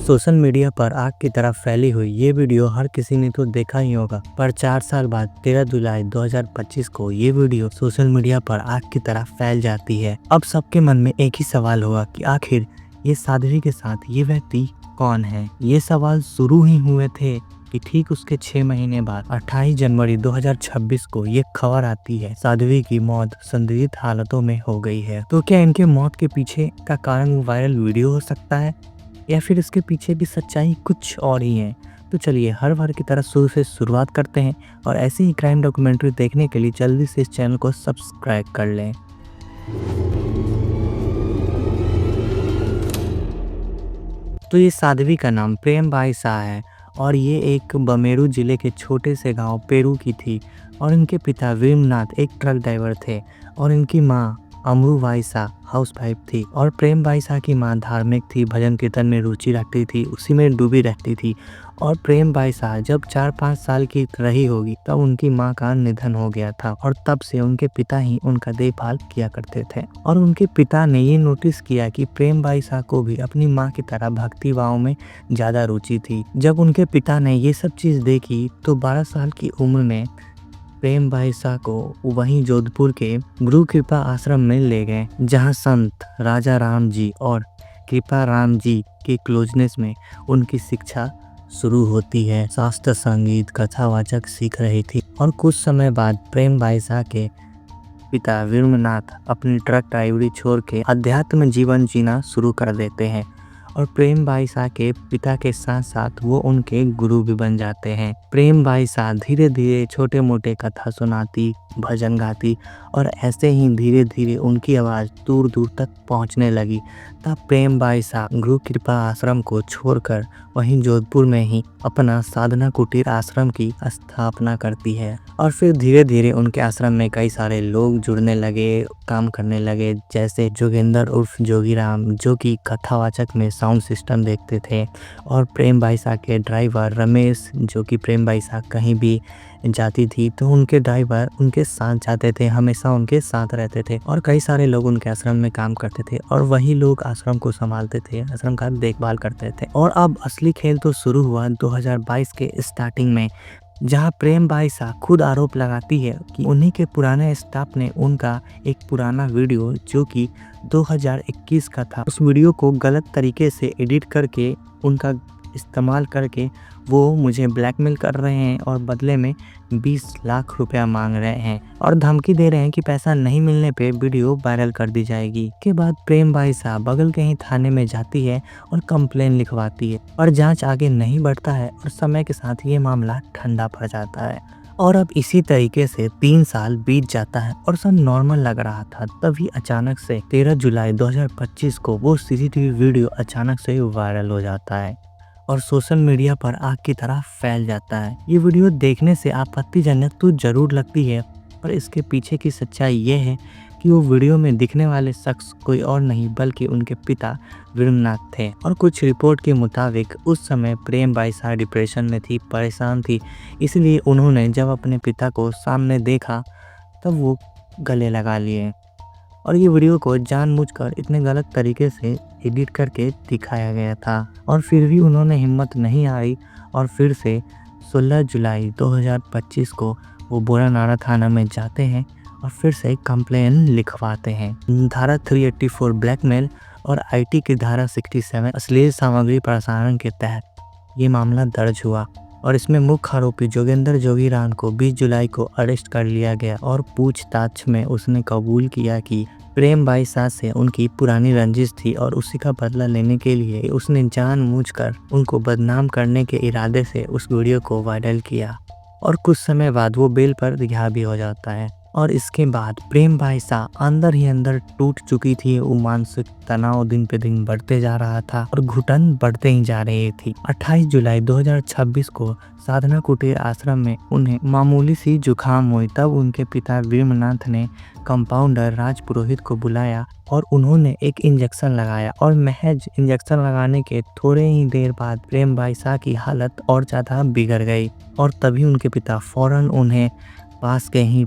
Social media पर आग की तरह फैली हुई ये वीडियो हर किसी ने तो देखा ही होगा, पर 4 साल बाद 13 जुलाई 2025 को ये वीडियो सोशल मीडिया पर आग की तरह फैल जाती है। अब सबके मन में एक ही सवाल होगा कि आखिर ये साध्वी के साथ ये व्यक्ति कौन है। ये सवाल शुरू ही हुए थे कि ठीक उसके 6 महीने बाद 28 जनवरी 2026 को ये खबर आती है साध्वी की मौत संदिग्ध हालतों में हो गई है। तो क्या इनके मौत के पीछे का कारण वायरल वीडियो हो सकता है या फिर इसके पीछे भी सच्चाई कुछ और ही है। तो चलिए हर बार की तरह शुरू से शुरुआत करते हैं और ऐसे ही क्राइम डॉक्यूमेंट्री देखने के लिए जल्दी से इस चैनल को सब्सक्राइब कर लें। तो ये साध्वी का नाम प्रेम बाई शाह है और ये एक बमेरू जिले के छोटे से गांव पेरू की थी और इनके पिता वीरनाथ एक ट्रक ड्राइवर थे और इनकी माँ अमरू बाई शाह हाउसवाइफ थी। और प्रेम बाई शाह की माँ धार्मिक थी, भजन कीर्तन में रुचि रखती थी, उसी में डूबी रहती थी। और प्रेम बाई शाह जब 4-5 साल की रही होगी तब उनकी माँ का निधन हो गया था और तब से उनके पिता ही उनका देखभाल किया करते थे। और उनके पिता ने ये नोटिस किया कि प्रेम बाई शाह को भी अपनी माँ की तरह भक्ति भाव में ज़्यादा रुचि थी। जब उनके पिता ने ये सब चीज़ देखी तो 12 साल की उम्र में प्रेम बाई शाह को वहीं जोधपुर के गुरु कृपा आश्रम में ले गए, जहां संत राजा राम जी और कृपा राम जी के क्लोजनेस में उनकी शिक्षा शुरू होती है। शास्त्र संगीत कथावाचक सीख रही थी और कुछ समय बाद प्रेम बाई शाह के पिता वीरनाथ अपनी ट्रक ड्राइवरी छोड़ के अध्यात्म जीवन जीना शुरू कर देते हैं और प्रेम बाई शाह के पिता के साथ साथ वो उनके गुरु भी बन जाते हैं। प्रेम बाई शाह धीरे धीरे छोटे मोटे कथा सुनाती, भजन गाती और ऐसे ही धीरे धीरे उनकी आवाज़ दूर दूर तक पहुंचने लगी। तब प्रेम बाई शाह गुरु कृपा आश्रम को छोड़कर वहीं जोधपुर में ही अपना साधना कुटीर आश्रम की स्थापना करती है और फिर धीरे धीरे उनके आश्रम में कई सारे लोग जुड़ने लगे, काम करने लगे, जैसे जोगेंद्र उर्फ जोगीराम जो कि कथावाचक में साउंड सिस्टम देखते थे और प्रेम बाई शाह के ड्राइवर रमेश जो कि प्रेम बाई शाह कहीं भी जाती थी तो उनके ड्राइवर उनके साथ जाते थे, हमेशा उनके साथ रहते थे और कई सारे लोग उनके आश्रम में काम करते थे और वही लोग आश्रम को संभालते थे, आश्रम का देखभाल करते थे। और अब असली खेल तो शुरू हुआ 2022 के स्टार्टिंग में, जहां प्रेम बाई शाह खुद आरोप लगाती है कि उन्हीं के पुराने स्टाफ ने उनका एक पुराना वीडियो जो कि 2021 का था, उस वीडियो को गलत तरीके से एडिट करके उनका इस्तेमाल करके वो मुझे ब्लैकमेल कर रहे हैं और बदले में 20 लाख रुपया मांग रहे हैं और धमकी दे रहे हैं कि पैसा नहीं मिलने पे वीडियो वायरल कर दी जाएगी। के बाद प्रेम बाई शाह बगल के ही थाने में जाती है और कंप्लेन लिखवाती है और जांच आगे नहीं बढ़ता है और समय के साथ ये मामला ठंडा पड़ जाता है। और अब इसी तरीके से 3 साल बीत जाता है और सब नॉर्मल लग रहा था। तभी अचानक से 13 जुलाई 2025 को वो सीसीटीवी वीडियो अचानक से वायरल हो जाता है और सोशल मीडिया पर आग की तरह फैल जाता है। ये वीडियो देखने से आपत्तिजनक तो जरूर लगती है, पर इसके पीछे की सच्चाई ये है कि वो वीडियो में दिखने वाले शख्स कोई और नहीं बल्कि उनके पिता वीरनाथ थे। और कुछ रिपोर्ट के मुताबिक उस समय प्रेम बाई शाह डिप्रेशन में थी, परेशान थी, इसलिए उन्होंने जब अपने पिता को सामने देखा तब वो गले लगा लिए और ये वीडियो को जानबूझकर इतने गलत तरीके से एडिट करके दिखाया गया था। और फिर भी उन्होंने हिम्मत नहीं हारी और फिर से 16 जुलाई 2025 को वो बोरानाड़ा थाना में जाते हैं और फिर से कंप्लेन लिखवाते हैं। धारा 384 ब्लैकमेल और आईटी की धारा 67 अश्लील सामग्री प्रसारण के तहत ये मामला दर्ज हुआ और इसमें मुख्य आरोपी जोगेंद्र जोगीराम को 20 जुलाई को अरेस्ट कर लिया गया और पूछताछ में उसने कबूल किया कि प्रेम बाई शाह से उनकी पुरानी रंजिश थी और उसी का बदला लेने के लिए उसने जानबूझकर उनको बदनाम करने के इरादे से उस वीडियो को वायरल किया। और कुछ समय बाद वो बेल पर रिहा भी हो जाता है और इसके बाद प्रेम बाई शाह अंदर ही अंदर टूट चुकी थी। वो मानसिक तनाव दिन पे दिन बढ़ते जा रहा था और घुटन बढ़ते ही जा रही थी। 28 जुलाई 2026 को साधना कुटीर आश्रम में उन्हें मामूली सी जुकाम हुई। तब उनके पिता वीरनाथ ने कंपाउंडर राज पुरोहित को बुलाया और उन्होंने एक इंजेक्शन लगाया और महज इंजेक्शन लगाने के थोड़े ही देर बाद प्रेम बाई शाह की हालत और ज़्यादा बिगड़ गई और तभी उनके पिता फौरन उन्हें पास के ही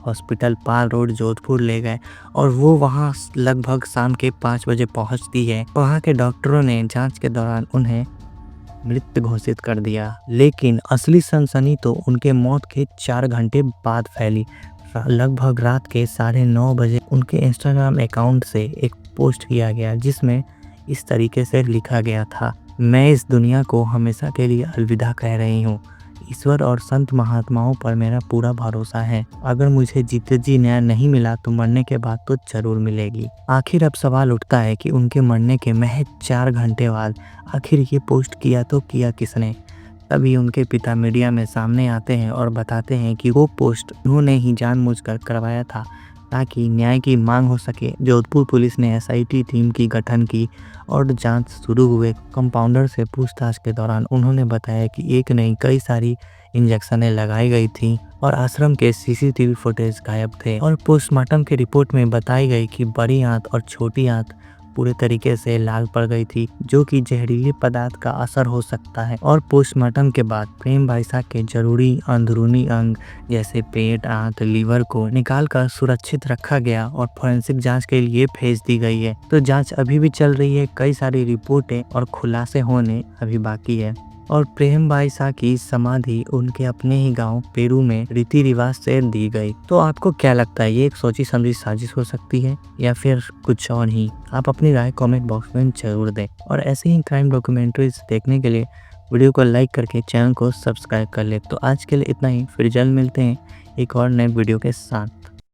हॉस्पिटल पाल रोड जोधपुर ले गए और वो वहाँ लगभग शाम के 5 बजे पहुँचती है। वहाँ के डॉक्टरों ने जांच के दौरान उन्हें मृत घोषित कर दिया। लेकिन असली सनसनी तो उनके मौत के 4 घंटे बाद फैली। लगभग रात के 9:30 बजे उनके इंस्टाग्राम अकाउंट से एक पोस्ट किया गया जिसमें इस तरीके से लिखा गया था, मैं इस दुनिया को हमेशा के लिए अलविदा कह रही हूँ। ईश्वर और संत महात्माओं पर मेरा पूरा भरोसा है। अगर मुझे जीते जी न्याय नहीं मिला तो मरने के बाद तो जरूर मिलेगी। आखिर अब सवाल उठता है कि उनके मरने के महज 4 घंटे बाद आखिर ये पोस्ट किया तो किया किसने। तभी उनके पिता मीडिया में सामने आते हैं और बताते हैं कि वो पोस्ट उन्होंने ही जानबूझकर करवाया था ताकि न्याय की मांग हो सके। जोधपुर पुलिस ने एसआईटी टीम की गठन की और जांच शुरू हुए। कंपाउंडर से पूछताछ के दौरान उन्होंने बताया कि एक नहीं कई सारी इंजेक्शनें लगाई गई थी और आश्रम के सीसीटीवी फुटेज गायब थे। और पोस्टमार्टम की रिपोर्ट में बताई गई कि बड़ी आंत और छोटी आंत पूरे तरीके से लाल पड़ गई थी, जो कि जहरीले पदार्थ का असर हो सकता है। और पोस्टमार्टम के बाद प्रेम भाई साहब के जरूरी अंदरूनी अंग जैसे पेट, आंत, लीवर को निकालकर सुरक्षित रखा गया और फोरेंसिक जांच के लिए भेज दी गई है। तो जांच अभी भी चल रही है, कई सारी रिपोर्टें और खुलासे होने अभी बाकी है। और प्रेम भाई साहब की समाधि उनके अपने ही गांव पेरू में रीति रिवाज से दी गई। तो आपको क्या लगता है, ये एक सोची समझी साजिश हो सकती है या फिर कुछ और ही? आप अपनी राय कमेंट बॉक्स में जरूर दें और ऐसे ही क्राइम डॉक्यूमेंट्रीज देखने के लिए वीडियो को लाइक करके चैनल को सब्सक्राइब कर ले। तो आज के लिए इतना ही, फिर जल्द मिलते हैं एक और नए वीडियो के साथ।